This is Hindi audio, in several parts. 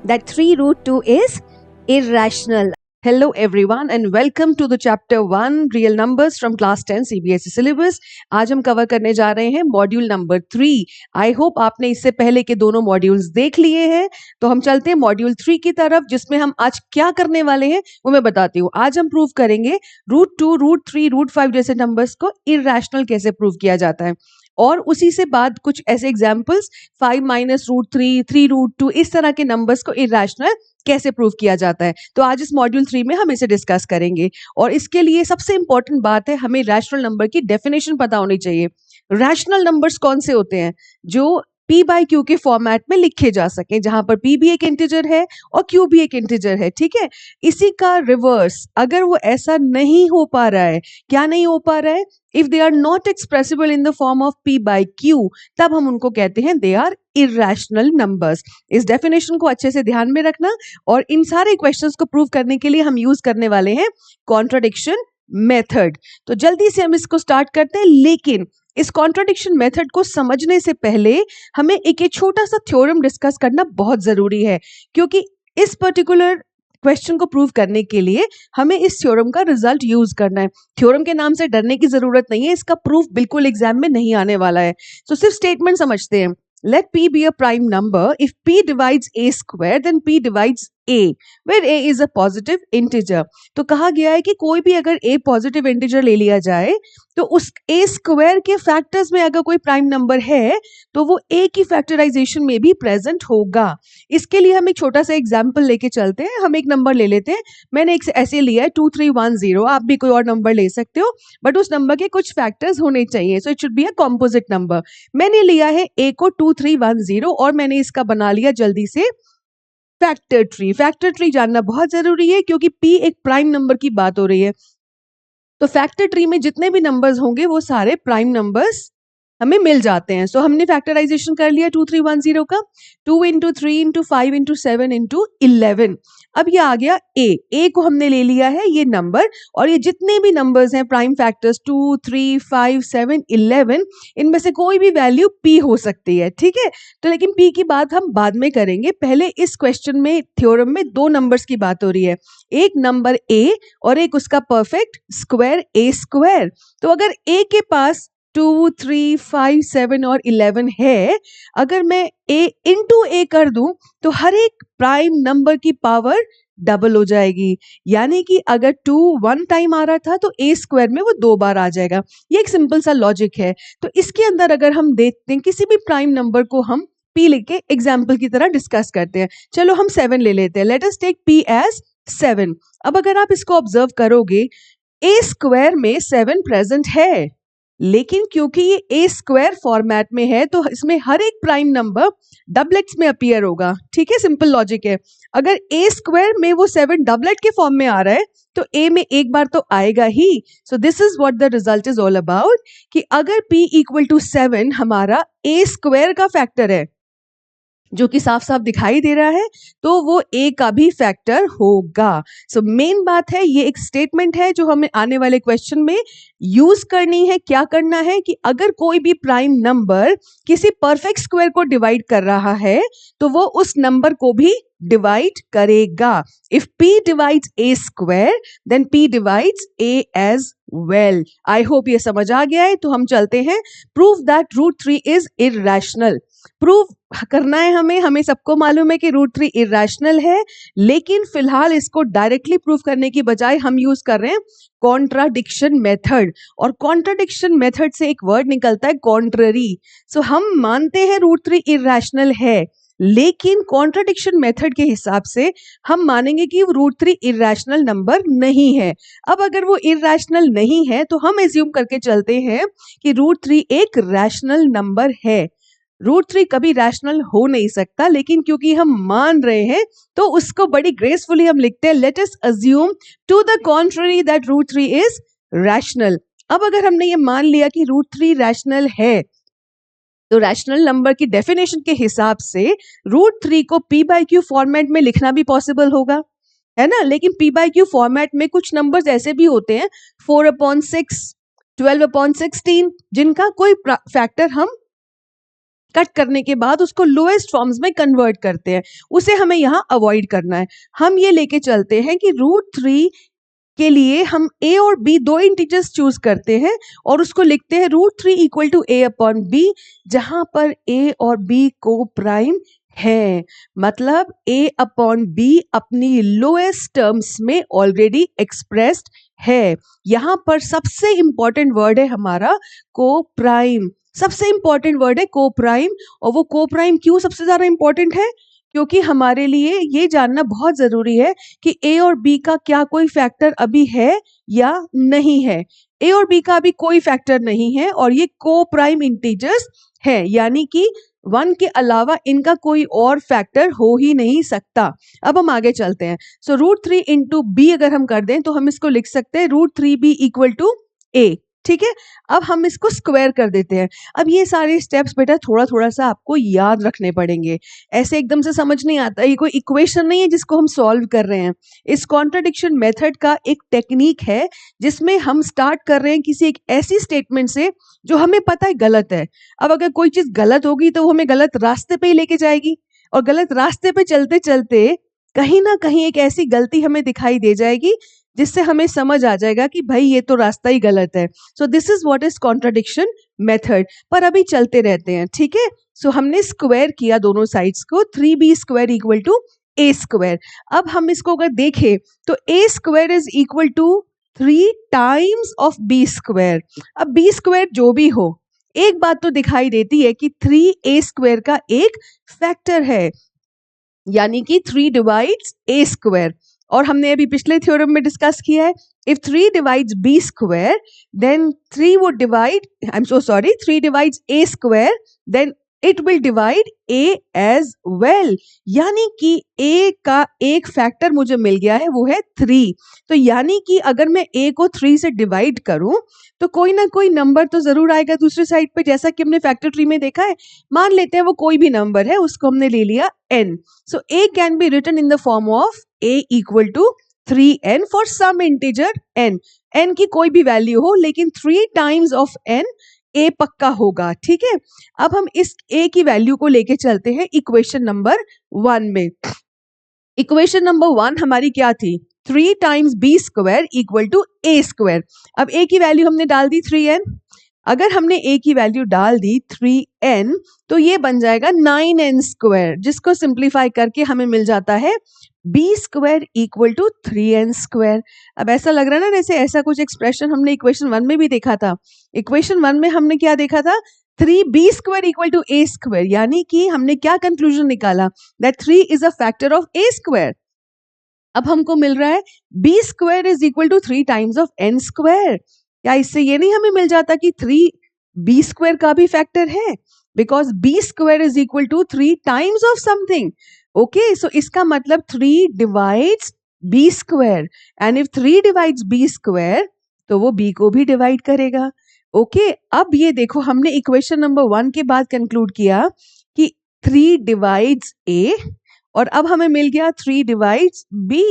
that 3 root 2 is irrational. Hello everyone and welcome to the chapter 1 real numbers from class 10 CBSE syllabus. आज हम कवर करने जा रहे हैं मॉड्यूल नंबर 3. आई होप आपने इससे पहले के दोनों मॉड्यूल्स देख लिए हैं. तो हम चलते हैं मॉड्यूल 3 की तरफ, जिसमें हम आज क्या करने वाले हैं वो मैं बताती हूँ. आज हम प्रूव करेंगे रूट 2, रूट 3, रूट 5 जैसे नंबर्स को इरैशनल कैसे प्रूव किया जाता है. और उसी से बाद कुछ ऐसे एग्जाम्पल्स 5 माइनस रूट 3, 3 रूट 2, इस तरह के नंबर्स को इरैशनल कैसे प्रूव किया जाता है. तो आज इस मॉड्यूल 3 में हम इसे डिस्कस करेंगे. और इसके लिए सबसे इंपॉर्टेंट बात है, हमें रैशनल नंबर की डेफिनेशन पता होनी चाहिए. रैशनल नंबर्स कौन से होते हैं? जो P बाई Q के फॉर्मेट में लिखे जा सके, जहां पर P भी एक इंटीजर है और Q भी एक इंटीजर है. ठीक है, इसी का रिवर्स अगर वो ऐसा नहीं हो पा रहा है, क्या नहीं हो पा रहा है? If they are not expressible in the form of P by Q, तब हम उनको कहते हैं दे आर इरैशनल नंबर्स. इस डेफिनेशन को अच्छे से ध्यान में रखना. और इन सारे क्वेश्चंस को प्रूव करने के लिए हम यूज करने वाले हैं कॉन्ट्राडिक्शन मेथड. तो जल्दी से हम इसको स्टार्ट करते हैं. लेकिन इस कॉन्ट्राडिक्शन मेथड को समझने से पहले हमें एक छोटा सा थ्योरम डिस्कस करना बहुत जरूरी है, क्योंकि इस पर्टिकुलर क्वेश्चन को प्रूव करने के लिए हमें इस थ्योरम का रिजल्ट यूज करना है. थ्योरम के नाम से डरने की जरूरत नहीं है, इसका प्रूफ बिल्कुल एग्जाम में नहीं आने वाला है. तो सिर्फ स्टेटमेंट समझते हैं. Let P be a prime number if P divides A square, then P divides A, where A is a positive integer. तो कहा गया है कि कोई भी अगर A पॉजिटिव इंटीजर ले लिया जाए तो उस A स्क्वायर के फैक्टर्स में अगर कोई प्राइम नंबर है तो वो A की फैक्टराइजेशन में भी प्रेजेंट होगा. इसके लिए हम एक छोटा सा एग्जाम्पल लेके चलते हैं. हम एक नंबर ले लेते हैं. मैंने एक ऐसे लिया है 2310. आप भी कोई और नंबर ले सकते हो, बट उस नंबर के कुछ फैक्टर्स होने चाहिए. So it should be a composite number. मैंने लिया है A को 2310 और मैंने इसका बना लिया जल्दी से फैक्टर ट्री. फैक्टर ट्री जानना बहुत जरूरी है क्योंकि P एक प्राइम नंबर की बात हो रही है. तो फैक्टर ट्री में जितने भी नंबर्स होंगे वो सारे प्राइम नंबर्स हमें मिल जाते हैं. सो हमने फैक्टराइजेशन कर लिया 2310 का. 2 इंटू 3 इंटू 5 इंटू 7 इंटू 11. अब ये आ गया A को हमने ले लिया है ये नंबर. और ये जितने भी नंबर्स हैं प्राइम फैक्टर्स 2, 3, 5, 7, 11, इनमें से कोई भी वैल्यू P हो सकती है. ठीक है, तो लेकिन P की बात हम बाद में करेंगे. पहले इस क्वेश्चन में थ्योरम में दो नंबर्स की बात हो रही है, एक नंबर A और एक उसका परफेक्ट स्क्वायर A स्क्वायर. तो अगर A के पास 2, 3, 5, 7 और 11 है, अगर मैं A इंटू A कर दूं तो हर एक प्राइम नंबर की पावर डबल हो जाएगी. यानी कि अगर 2 1 टाइम आ रहा था तो A स्क्वायर में वो 2 बार आ जाएगा. ये एक सिंपल सा लॉजिक है. तो इसके अंदर अगर हम देखते हैं किसी भी प्राइम नंबर को हम P लेके एग्जाम्पल की तरह डिस्कस करते हैं. चलो हम 7 ले लेते हैं. Let us take P as 7. अब अगर आप इसको ऑब्जर्व करोगे, A स्क्वायर में 7 प्रेजेंट है, लेकिन क्योंकि ये A स्क्वायर फॉर्मेट में है तो इसमें हर एक प्राइम नंबर डबलेट्स में अपीयर होगा. ठीक है, सिंपल लॉजिक है. अगर A स्क्वायर में वो 7 डबलेट के फॉर्म में आ रहा है तो A में एक बार तो आएगा ही. So this is what the result is all about, कि अगर P इक्वल टू 7 हमारा A स्क्वायर का फैक्टर है, जो कि साफ साफ दिखाई दे रहा है, तो वो A का भी फैक्टर होगा. सो मेन बात है, ये एक स्टेटमेंट है जो हमें आने वाले क्वेश्चन में यूज करनी है. क्या करना है कि अगर कोई भी प्राइम नंबर किसी परफेक्ट स्क्वायर को डिवाइड कर रहा है तो वो उस नंबर को भी डिवाइड करेगा. If P divides A square then P divides A as well. I hope ये समझ आ गया है. तो हम चलते हैं. Prove that root 3 is irrational. Prove करना है हमें सबको मालूम है कि रूट 3 इरैशनल है, लेकिन फिलहाल इसको डायरेक्टली प्रूव करने की बजाय हम यूज कर रहे हैं कॉन्ट्राडिक्शन मेथड. और कॉन्ट्राडिक्शन मेथड से एक वर्ड निकलता है कॉन्ट्ररी. सो हम मानते हैं रूट 3 इरैशनल है, लेकिन कॉन्ट्राडिक्शन मेथड के हिसाब से हम मानेंगे कि रूट 3 इरैशनल नंबर नहीं है. अब अगर वो इरैशनल नहीं है तो हम एज्यूम करके चलते हैं कि रूट 3 एक रैशनल नंबर है. रूट 3 कभी रैशनल हो नहीं सकता, लेकिन क्योंकि हम मान रहे हैं तो उसको बड़ी ग्रेसफुली हम लिखते हैं, let us assume to the contrary that root 3 is rational. अब अगर हमने ये मान लिया कि रूट 3 रैशनल है, तो रैशनल नंबर की डेफिनेशन के हिसाब से रूट 3 को P बाई Q फॉर्मेट में लिखना भी पॉसिबल होगा, है ना. लेकिन P बाई Q फॉर्मेट में कुछ नंबर्स ऐसे भी होते हैं 4/6, 12/16, जिनका कोई फैक्टर हम कट करने के बाद उसको लोएस्ट फॉर्म्स में कन्वर्ट करते हैं, उसे हमें यहाँ अवॉइड करना है। हम ये लेके चलते हैं कि √3 के लिए हम a और b दो इंटीजर्स चूज करते हैं और उसको लिखते हैं √3 equal to a upon b, जहां पर a और b को प्राइम है। मतलब a अपॉन b अपनी लोएस्ट टर्म्स में ऑलरेडी एक्सप्रेस्ड है। यहाँ पर सबसे इंपॉर्टेंट वर्ड है हमारा को प्राइम, सबसे इंपॉर्टेंट वर्ड है को प्राइम। और वो को प्राइम क्यों सबसे ज्यादा इंपॉर्टेंट है? क्योंकि हमारे लिए ये जानना बहुत जरूरी है कि ए और बी का क्या कोई फैक्टर अभी है या नहीं है। ए और बी का अभी कोई फैक्टर नहीं है और ये को प्राइम इंटीजर्स है, यानी कि 1 के अलावा इनका कोई और फैक्टर हो ही नहीं सकता। अब हम आगे चलते हैं। सो √3 इंटू बी अगर हम कर दें तो हम इसको लिख सकते हैं √3b इक्वल टू ए। ठीक है, अब हम इसको स्क्वायर कर देते हैं। अब ये सारे स्टेप्स बेटा थोड़ा थोड़ा सा आपको याद रखने पड़ेंगे, ऐसे एकदम से समझ नहीं आता। ये कोई इक्वेशन नहीं है जिसको हम सॉल्व कर रहे हैं। इस कॉन्ट्रडिक्शन मेथड का एक टेक्निक है जिसमें हम स्टार्ट कर रहे हैं किसी एक ऐसी स्टेटमेंट से जो हमें पता है गलत है। अब अगर कोई चीज गलत होगी तो वो हमें गलत रास्ते पे ही लेके जाएगी, और गलत रास्ते पे चलते चलते कहीं ना कहीं एक ऐसी गलती हमें दिखाई दे जाएगी जिससे हमें समझ आ जाएगा कि भाई ये तो रास्ता ही गलत है। सो this is what is contradiction method. पर अभी चलते रहते हैं, ठीक है। सो हमने स्क्वायर किया दोनों साइड्स को, 3b square equal to a square. अब हम इसको अगर देखें तो a square is equal to 3 times of b square. अब b स्क्वायर जो भी हो, एक बात तो दिखाई देती है कि 3a स्क्वायर का एक फैक्टर है, यानी कि 3 डिवाइड्स a स्क्वायर। और हमने अभी पिछले थ्योरम में डिस्कस किया है, if 3 divides b square then 3 would divide, I am so sorry, 3 divides a square then it will divide a as well. यानी कि a का एक फैक्टर मुझे मिल गया है, वो है 3। तो यानी कि अगर मैं a को 3 से डिवाइड करूं तो कोई ना कोई नंबर तो जरूर आएगा दूसरी साइड पे, जैसा कि हमने फैक्टर ट्री में देखा है। मान लेते हैं वो कोई भी नंबर है, उसको हमने ले लिया n। So a can be written in the form of a equal to 3n for some integer n। n की कोई भी वैल्यू हो, लेकिन 3 टाइम्स ऑफ n a पक्का होगा। ठीक है, अब हम इस a की वैल्यू को लेके चलते हैं इक्वेशन नंबर 1 में। इक्वेशन नंबर 1 हमारी क्या थी? 3 times b square equal to a square. अब a की वैल्यू हमने डाल दी 3n। अगर हमने a की वैल्यू डाल दी 3n तो ये बन जाएगा 9n स्क्वायर, जिसको सिंप्लीफाई करके हमें मिल जाता है b square equal to 3n square. अब ऐसा लग रहा है ना जैसे ऐसा कुछ एक्सप्रेशन हमने इक्वेशन 1 में भी देखा था। इक्वेशन 1 में हमने क्या देखा था? 3b square equal to a square, यानी कि हमने क्या कंक्लूजन निकाला? That 3 is a factor of a square. अब हमको मिल रहा है b square is equal to 3 times of n square. क्या इससे ये नहीं हमें मिल जाता कि 3b स्क्वायर का भी फैक्टर है? Because b square is equal to 3 times of something. Okay, so इसका मतलब 3 divides b square, and if 3 divides b square तो वो b को भी डिवाइड करेगा। ओके, अब ये देखो हमने इक्वेशन नंबर 1 के बाद कंक्लूड किया कि 3 डिवाइड्स a, और अब हमें मिल गया 3 डिवाइड्स b।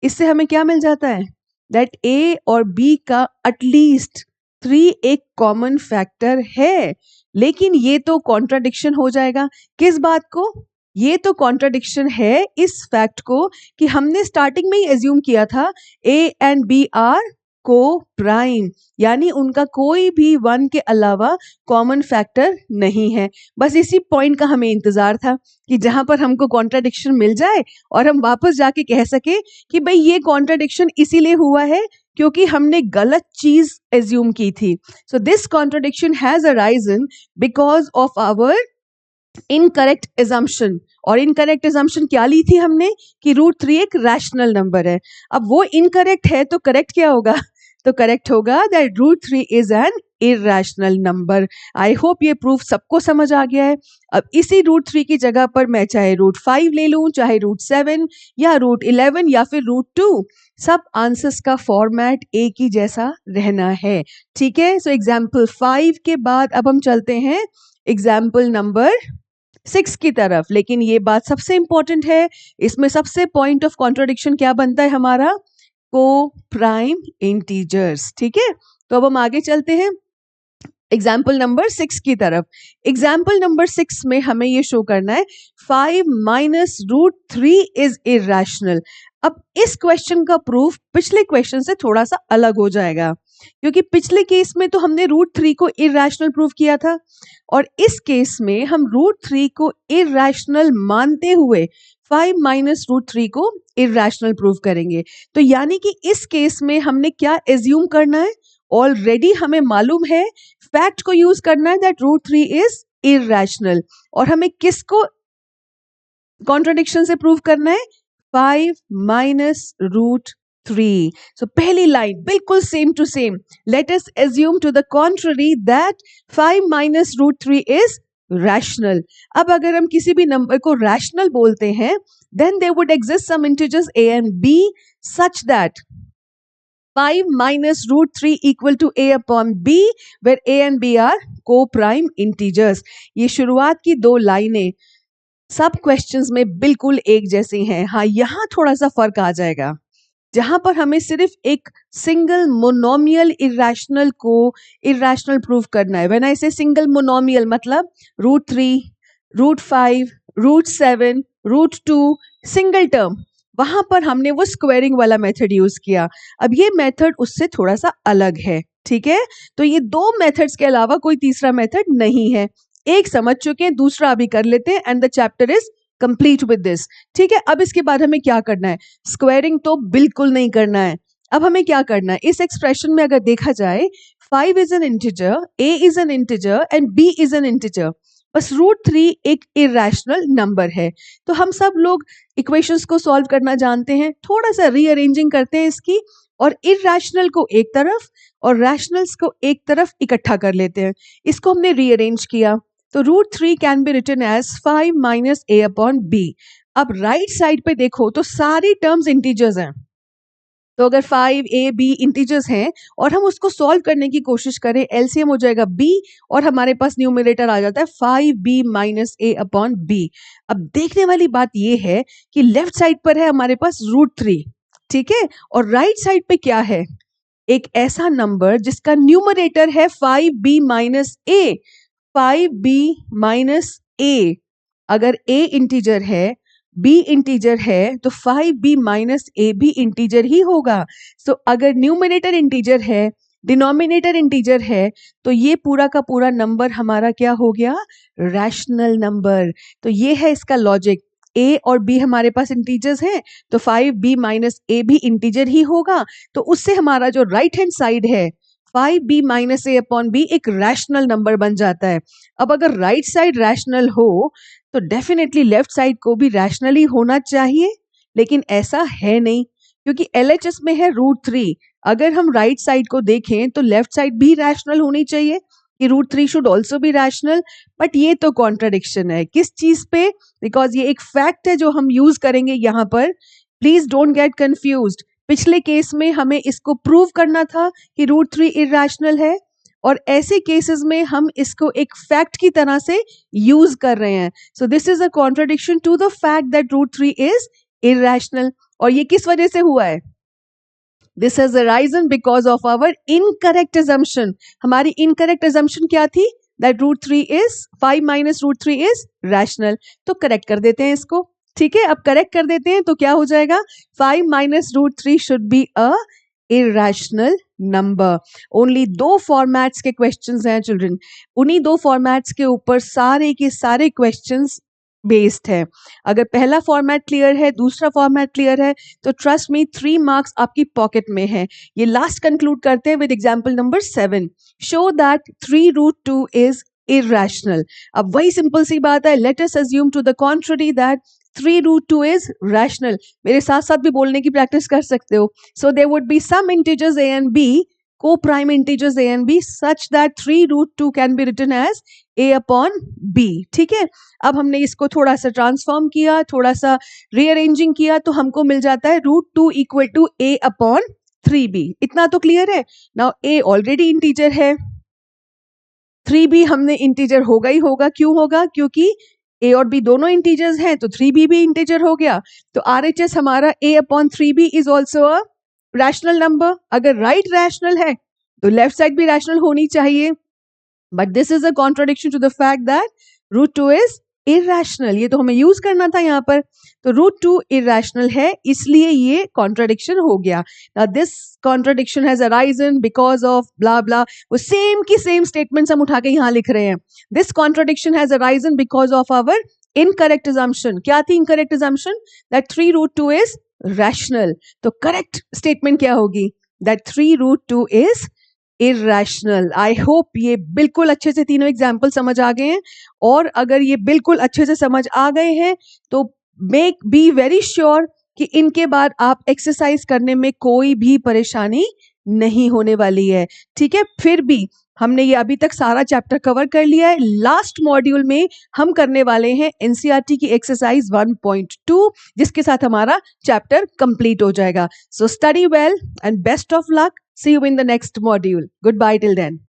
इससे हमें क्या मिल जाता है? दैट a और b का एटलीस्ट 3 एक कॉमन फैक्टर है। लेकिन ये तो कॉन्ट्राडिक्शन हो जाएगा। किस बात को? ये तो कॉन्ट्राडिक्शन है इस फैक्ट को कि हमने स्टार्टिंग में ही एज्यूम किया था a एंड b आर को प्राइम, यानी उनका कोई भी 1 के अलावा कॉमन फैक्टर नहीं है। बस इसी पॉइंट का हमें इंतजार था कि जहां पर हमको कॉन्ट्राडिक्शन मिल जाए और हम वापस जाके कह सके कि भाई ये कॉन्ट्राडिक्शन इसीलिए हुआ है क्योंकि हमने गलत चीज एज्यूम की थी। So this contradiction has arisen because of our incorrect assumption. और इनकरेक्ट एजम्पशन क्या ली थी हमने? कि √3 एक रैशनल नंबर है। अब वो इनकरेक्ट है तो करेक्ट क्या होगा? तो करेक्ट होगा that √3 is an irrational number. I hope ये प्रूफ सबको समझ आ गया है। अब इसी √3 की जगह पर मैं चाहे √5 ले लूं, चाहे √7 या √11 या फिर √2, सब आंसर्स का फॉर्मेट एक ही जैसा रहना है। ठीक है, सो एग्जाम्पल 5 के बाद अब हम चलते हैं एग्जाम्पल नंबर 6 की तरफ। लेकिन ये बात सबसे इंपॉर्टेंट है, इसमें सबसे पॉइंट ऑफ कॉन्ट्राडिक्शन क्या बनता है हमारा? को प्राइम इंटीजर्स। ठीक है, तो अब हम आगे चलते हैं। एग्जाम्पल नंबर 6 की तरफ। एग्जाम्पल नंबर 6 में हमें ये शो करना है 5 माइनस रूट 3 इज इरेशनल। अब इस क्वेश्चन का प्रूफ पिछले क्वेश्चन से थोड़ा सा अलग हो जाएगा, क्योंकि पिछले केस में तो हमने रूट 3 को इरेशनल प्रूव किया था, और इस केस में हम रूट 3 को इरेशनल मानते हुए 5 माइनस रूट 3 को इरेशनल प्रूव करेंगे। तो यानी कि इस केस में हमने क्या एज्यूम करना है, ऑलरेडी हमें मालूम है, फैक्ट को यूज करना है दैट रूट 3 इज इरेशनल, और हमें किसको कॉन्ट्रडिक्शन से प्रूव करना है, 5 माइनस रूट 3। सो पहली लाइन बिल्कुल same to same, let us assume to the contrary that 5 minus root 3 is rational. अब अगर हम किसी भी नंबर को रैशनल बोलते हैं, then there would exist some integers a and b such that 5 minus root 3 equal to a upon b, where a and b are co-prime integers। ये शुरुआत की दो लाइनें सब क्वेश्चंस में बिल्कुल एक जैसी हैं। हाँ, यहाँ थोड़ा सा फर्क आ जाएगा, जहां पर हमें सिर्फ एक सिंगल मोनोमियल इरेशनल को इरेशनल प्रूव करना है। When I say single monomial मतलब root 3, root 5, root 7, root 2, single term, वहां पर हमने वो स्क्वायरिंग वाला मेथड यूज किया। अब ये मेथड उससे थोड़ा सा अलग है, ठीक है। तो ये दो मेथड्स के अलावा कोई तीसरा मेथड नहीं है। एक समझ चुके हैं, दूसरा अभी कर लेते हैं, and the chapter is complete with this. ठीक है, अब इसके बाद हमें क्या करना है, स्क्वायरिंग तो बिल्कुल नहीं करना है। अब हमें क्या करना है, इस एक्सप्रेशन में अगर देखा जाए 5 is an integer, a is an integer and b is an integer, bus route 3 एक इरेशनल नंबर है। तो हम सब लोग इक्वेशंस को सॉल्व करना जानते हैं, थोड़ा सा रीअरेंजिंग करते हैं इसकी, और इरेशनल को एक तरफ और रैशनल्स को एक तरफ इकट्ठा कर लेते हैं। इसको हमने रीअरेंज किया, तो root 3 can be written as 5 minus a upon b। अब राइट साइड पे देखो तो सारी टर्म्स इंटीजर्स हैं, तो अगर 5a b इंटीजर्स हैं और हम उसको सॉल्व करने की कोशिश करें, एलसीएम हो जाएगा b, और हमारे पास न्यूमरेटर आ जाता है 5b minus a upon b। अब देखने वाली बात ये है कि लेफ्ट साइड पर है हमारे पास रूट 3, ठीक है, और राइट साइड पे क्या है, एक ऐसा नंबर जिसका न्यूमरेटर है 5b minus a। 5b minus a, अगर a इंटीजर है, b इंटीजर है, तो 5b माइनस a भी इंटीजर ही होगा। सो अगर न्यूमरेटर इंटीजर है, डिनोमिनेटर इंटीजर है, तो ये पूरा का पूरा नंबर हमारा क्या हो गया, रैशनल नंबर। तो ये है इसका लॉजिक, a और b हमारे पास इंटीजर्स हैं, तो 5b माइनस a भी इंटीजर ही होगा। तो उससे हमारा जो राइट हैंड साइड है 5b minus a upon b एक रैशनल नंबर बन जाता है। अब अगर राइट साइड रैशनल हो तो डेफिनेटली लेफ्ट साइड को भी रैशनल ही होना चाहिए, लेकिन ऐसा है नहीं, क्योंकि LHS में है रूट 3। अगर हम राइट साइड को देखें तो लेफ्ट साइड भी रैशनल होनी चाहिए, कि root 3 should also be rational, but ये तो कॉन्ट्रडिक्शन है। किस चीज पे, बिकॉज ये एक फैक्ट है जो हम यूज करेंगे यहाँ पर, प्लीज डोंट गेट कंफ्यूज्ड। पिछले केस में हमें इसको प्रूव करना था कि रूट 3 इरेशनल है, और ऐसे केसेस में हम इसको एक फैक्ट की तरह से यूज कर रहे हैं। So this is a contradiction to the fact that root 3 is irrational. और ये किस वजह से हुआ है, this has arisen because of our incorrect assumption। हमारी इनकरेक्ट assumption क्या थी, that root 3 is 5 minus root 3 is rational. तो करेक्ट कर देते हैं इसको, ठीक है। अब करेक्ट कर देते हैं तो क्या हो जाएगा, 5 minus root 3 should be a irrational number. Only दो फॉर्मेट्स के क्वेश्चंस हैं चिल्ड्रन, उन्हीं दो फॉर्मेट्स के ऊपर सारे के सारे क्वेश्चंस बेस्ड है। अगर पहला फॉर्मेट क्लियर है, दूसरा फॉर्मेट क्लियर है, तो ट्रस्ट मी 3 मार्क्स आपकी पॉकेट में है। ये लास्ट कंक्लूड करते हैं with example number 7, show that 3 root 2 is irrational। अब वही सिंपल सी बात है, let us assume to the contrary that 3 root 2 is rational. मेरे साथ साथ भी बोलने की प्रैक्टिस कर सकते हो। So there would be some integers a and b, co-prime integers a and b, such that 3 root 2 can be written as a upon b। ठीक है, अब हमने इसको थोड़ा सा ट्रांसफॉर्म किया, थोड़ा सा रीअरेंजिंग किया, तो हमको मिल जाता है root 2 equal to a upon 3b। इतना तो क्लियर है। नाउ a ऑलरेडी इंटीजर है, 3b हमने इंटीजर होगा ही होगा। क्यों होगा, क्योंकि a और b दोनों इंटीजर्स हैं, तो 3b भी इंटीजर हो गया। तो RHS हमारा a upon 3b is also a rational number. अगर राइट रैशनल है तो लेफ्ट साइड भी रैशनल होनी चाहिए। But this is a contradiction to the fact that root two is irrational. ये तो हमें यूज करना था यहाँ पर. तो रूट टू इरेशनल है, इसलिए ये कॉन्ट्रोडिक्शन हो गया. This contradiction has arisen because of blah blah. वो सेम की सेम स्टेटमेंट्स हम उठा के यहाँ लिख रहे हैं. This contradiction has arisen because of our incorrect assumption. क्या थी incorrect assumption? That 3 root 2 is rational. तो करेक्ट स्टेटमेंट क्या होगी? That 3 root 2 is irrational. I hope ये बिल्कुल अच्छे से तीनों एग्जाम्पल समझ आ गए हैं. और अगर ये बिल्कुल अच्छे से समझ आ गए हैं तो मेक बी वेरी श्योर कि इनके बाद आप एक्सरसाइज करने में कोई भी परेशानी नहीं होने वाली है. ठीक है, फिर भी हमने ये अभी तक सारा चैप्टर कवर कर लिया है. लास्ट मॉड्यूल में हम करने वाले हैं एनसीईआरटी की एक्सरसाइज 1.2, जिसके साथ हमारा चैप्टर कंप्लीट हो जाएगा. So study well and best of luck. See you in the next module. Goodbye till then.